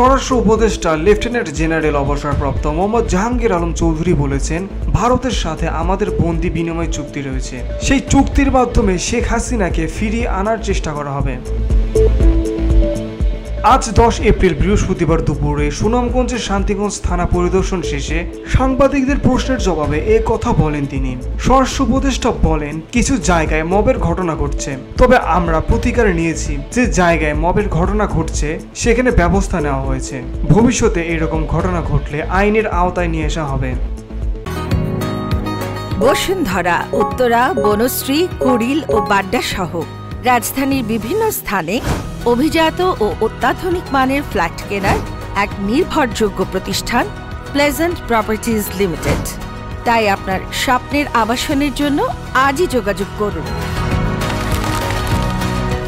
স্বরাষ্ট্র উপদেষ্টা lieutenant general অবসরপ্রাপ্ত মোহাম্মদ জাহাঙ্গীর আলম চৌধুরী বলেছেন, ভারতের সাথে আমাদের বন্দি বিনিময় চুক্তি রয়েছে। সেই চুক্তির মাধ্যমে শেখ হাসিনাকে ফিরিয়ে আনার চেষ্টা করা হবে। আজ 10 এপ্রিল বৃহস্পতিবার দুপুরে সুনামগঞ্জের শান্তিগঞ্জ থানা পরিদর্শন শেষে সাংবাদিকদের প্রশ্নের জবাবে এ কথা বলেন তিনি। স্বরাষ্ট্র উপদেষ্টা বলেন, কিছু জায়গায় মবের ঘটনা ঘটছে, তবে আমরা প্রতিকার নিয়েছি। যে জায়গায় মবের ঘটনা ঘটছে সেখানে ব্যবস্থা নেওয়া হয়েছে। ভবিষ্যতে এরকম ঘটনা ঘটলে আইনের আওতায় নিয়ে আসা হবে। বসুন্ধরা, উত্তরা, বনশ্রী, কুড়িল ও বাড্ডা সহ রাজধানীর বিভিন্ন স্থানে অভিজাত ও অত্যাধুনিক মানের ফ্ল্যাট কেনার এক নির্ভরযোগ্য প্রতিষ্ঠান প্লেজেন্ট প্রপার্টিজ লিমিটেড। তাই আপনার স্বপ্নের আবাসনের জন্য আজই যোগাযোগ করুন।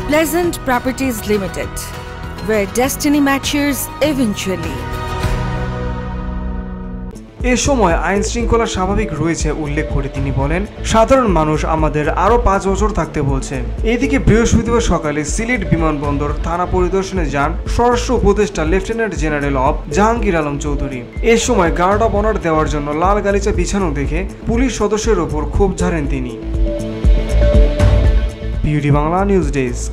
Pleasant properties limited, where destiny matures eventually। এ সময় আইন শৃঙ্খলা স্বাভাবিক রয়েছে উল্লেখ করে তিনি বলেন, সাধারণ মানুষ আমাদের আরো 5 বছর থাকতে বলছে। এদিকে বৃহস্পতিবার সকালে সিলেট বিমানবন্দর থানা পরিদর্শনে যান স্বরাষ্ট্র উপদেষ্টা লেফটেন্যান্ট জেনারেল অব জাহাঙ্গীর আলম চৌধুরী। এ সময় গার্ড অব অনার দেওয়ার জন্য লাল গালিচা বিছানো দেখে পুলিশ সদস্যের ওপর ক্ষোভ ঝাড়েন তিনি। Beauty Bangla news desk.